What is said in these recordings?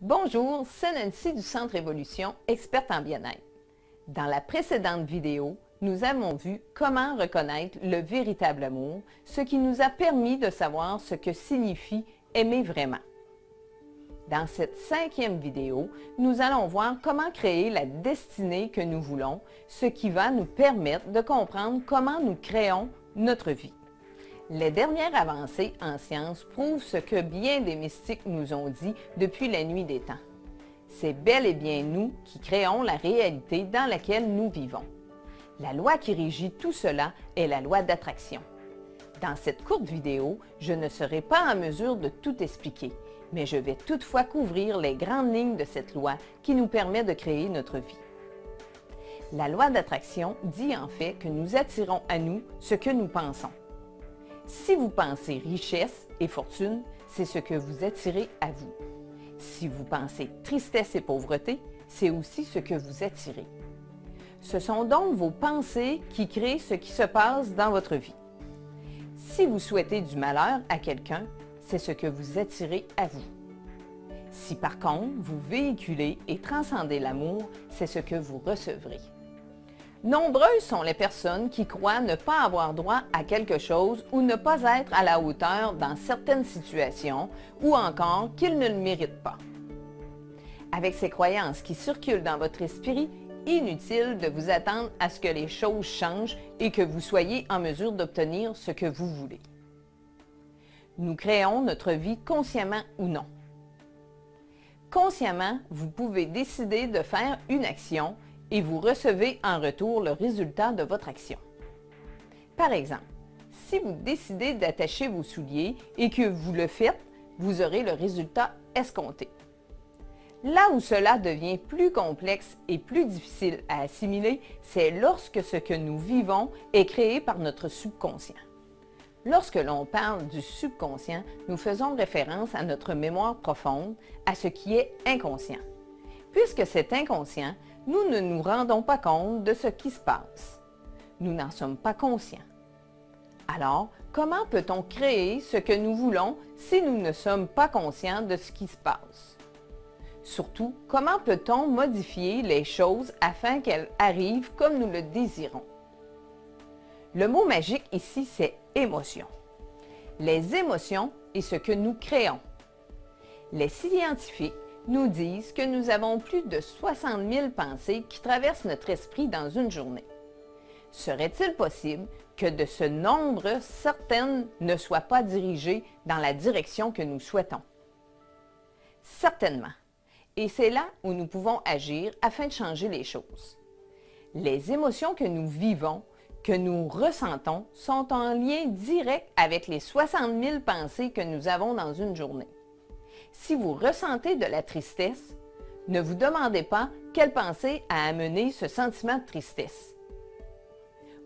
Bonjour, c'est Nancy du Centre Évolution, experte en bien-être. Dans la précédente vidéo, nous avons vu comment reconnaître le véritable amour, ce qui nous a permis de savoir ce que signifie aimer vraiment. Dans cette 5e vidéo, nous allons voir comment créer la destinée que nous voulons, ce qui va nous permettre de comprendre comment nous créons notre vie. Les dernières avancées en sciences prouvent ce que bien des mystiques nous ont dit depuis la nuit des temps. C'est bel et bien nous qui créons la réalité dans laquelle nous vivons. La loi qui régit tout cela est la loi d'attraction. Dans cette courte vidéo, je ne serai pas en mesure de tout expliquer, mais je vais toutefois couvrir les grandes lignes de cette loi qui nous permet de créer notre vie. La loi d'attraction dit en fait que nous attirons à nous ce que nous pensons. Si vous pensez richesse et fortune, c'est ce que vous attirez à vous. Si vous pensez tristesse et pauvreté, c'est aussi ce que vous attirez. Ce sont donc vos pensées qui créent ce qui se passe dans votre vie. Si vous souhaitez du malheur à quelqu'un, c'est ce que vous attirez à vous. Si par contre, vous véhiculez et transcendez l'amour, c'est ce que vous recevrez. Nombreuses sont les personnes qui croient ne pas avoir droit à quelque chose ou ne pas être à la hauteur dans certaines situations ou encore qu'ils ne le méritent pas. Avec ces croyances qui circulent dans votre esprit, inutile de vous attendre à ce que les choses changent et que vous soyez en mesure d'obtenir ce que vous voulez. Nous créons notre vie consciemment ou non. Consciemment, vous pouvez décider de faire une action et vous recevez en retour le résultat de votre action. Par exemple, si vous décidez d'attacher vos souliers et que vous le faites, vous aurez le résultat escompté. Là où cela devient plus complexe et plus difficile à assimiler, c'est lorsque ce que nous vivons est créé par notre subconscient. Lorsque l'on parle du subconscient, nous faisons référence à notre mémoire profonde, à ce qui est inconscient. Puisque c'est inconscient, nous ne nous rendons pas compte de ce qui se passe. Nous n'en sommes pas conscients. Alors, comment peut-on créer ce que nous voulons si nous ne sommes pas conscients de ce qui se passe? Surtout, comment peut-on modifier les choses afin qu'elles arrivent comme nous le désirons? Le mot magique ici, c'est émotion. Les émotions est ce que nous créons. Les scientifiques nous disent que nous avons plus de 60 000 pensées qui traversent notre esprit dans une journée. Serait-il possible que de ce nombre, certaines ne soient pas dirigées dans la direction que nous souhaitons? Certainement. Et c'est là où nous pouvons agir afin de changer les choses. Les émotions que nous vivons, que nous ressentons, sont en lien direct avec les 60 000 pensées que nous avons dans une journée. Si vous ressentez de la tristesse, ne vous demandez pas quelle pensée a amené ce sentiment de tristesse.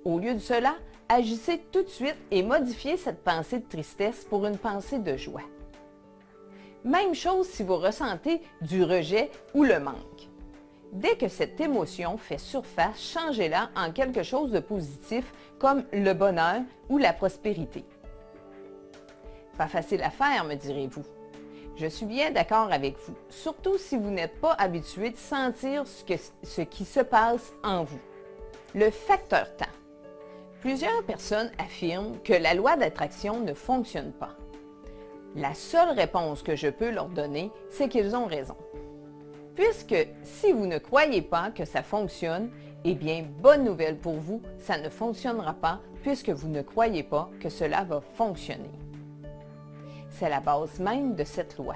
Au lieu de cela, agissez tout de suite et modifiez cette pensée de tristesse pour une pensée de joie. Même chose si vous ressentez du rejet ou le manque. Dès que cette émotion fait surface, changez-la en quelque chose de positif comme le bonheur ou la prospérité. Pas facile à faire, me direz-vous. Je suis bien d'accord avec vous, surtout si vous n'êtes pas habitué de sentir ce qui se passe en vous. Le facteur temps. Plusieurs personnes affirment que la loi d'attraction ne fonctionne pas. La seule réponse que je peux leur donner, c'est qu'ils ont raison. Puisque si vous ne croyez pas que ça fonctionne, eh bien, bonne nouvelle pour vous, ça ne fonctionnera pas puisque vous ne croyez pas que cela va fonctionner. C'est la base même de cette loi.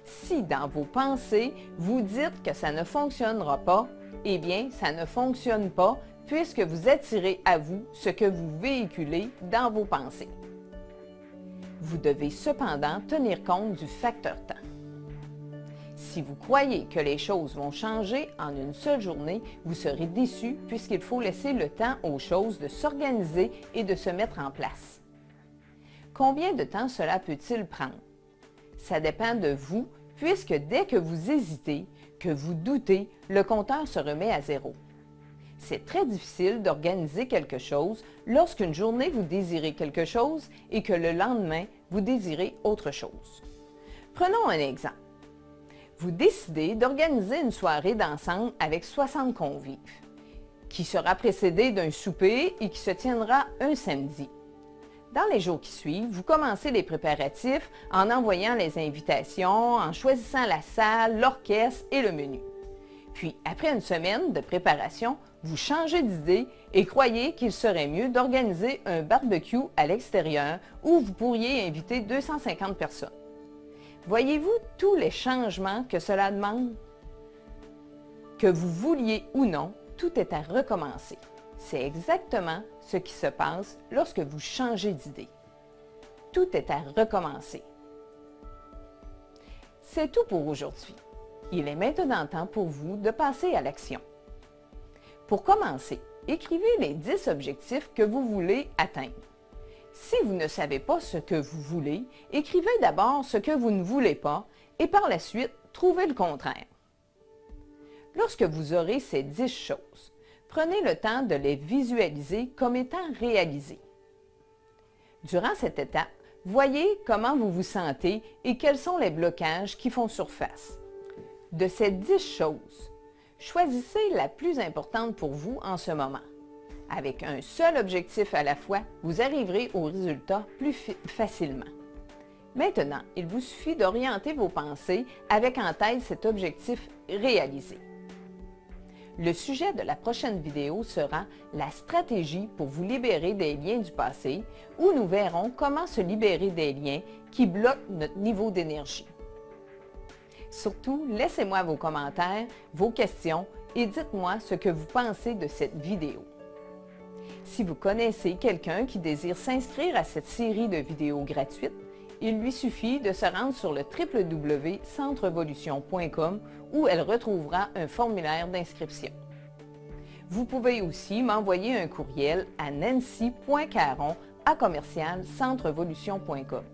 Si dans vos pensées, vous dites que ça ne fonctionnera pas, eh bien, ça ne fonctionne pas puisque vous attirez à vous ce que vous véhiculez dans vos pensées. Vous devez cependant tenir compte du facteur temps. Si vous croyez que les choses vont changer en une seule journée, vous serez déçu puisqu'il faut laisser le temps aux choses de s'organiser et de se mettre en place. Combien de temps cela peut-il prendre? Ça dépend de vous, puisque dès que vous hésitez, que vous doutez, le compteur se remet à zéro. C'est très difficile d'organiser quelque chose lorsqu'une journée vous désirez quelque chose et que le lendemain, vous désirez autre chose. Prenons un exemple. Vous décidez d'organiser une soirée dansante avec 60 convives, qui sera précédée d'un souper et qui se tiendra un samedi. Dans les jours qui suivent, vous commencez les préparatifs en envoyant les invitations, en choisissant la salle, l'orchestre et le menu. Puis, après une semaine de préparation, vous changez d'idée et croyez qu'il serait mieux d'organiser un barbecue à l'extérieur où vous pourriez inviter 250 personnes. Voyez-vous tous les changements que cela demande? Que vous vouliez ou non, tout est à recommencer. C'est exactement ce qui se passe lorsque vous changez d'idée. Tout est à recommencer. C'est tout pour aujourd'hui. Il est maintenant temps pour vous de passer à l'action. Pour commencer, écrivez les 10 objectifs que vous voulez atteindre. Si vous ne savez pas ce que vous voulez, écrivez d'abord ce que vous ne voulez pas et par la suite, trouvez le contraire. Lorsque vous aurez ces 10 choses, prenez le temps de les visualiser comme étant réalisées. Durant cette étape, voyez comment vous vous sentez et quels sont les blocages qui font surface. De ces 10 choses, choisissez la plus importante pour vous en ce moment. Avec un seul objectif à la fois, vous arriverez au résultat plus facilement. Maintenant, il vous suffit d'orienter vos pensées avec en tête cet objectif réalisé. Le sujet de la prochaine vidéo sera la stratégie pour vous libérer des liens du passé, où nous verrons comment se libérer des liens qui bloquent notre niveau d'énergie. Surtout, laissez-moi vos commentaires, vos questions et dites-moi ce que vous pensez de cette vidéo. Si vous connaissez quelqu'un qui désire s'inscrire à cette série de vidéos gratuites, il lui suffit de se rendre sur le www.centrevolution.com où elle retrouvera un formulaire d'inscription. Vous pouvez aussi m'envoyer un courriel à nancy.caron@centrevolution.com.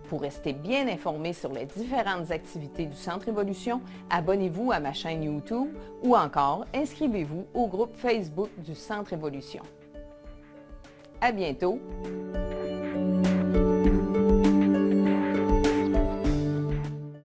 Pour rester bien informé sur les différentes activités du Centre Évolution, abonnez-vous à ma chaîne YouTube ou encore inscrivez-vous au groupe Facebook du Centre Évolution. À bientôt!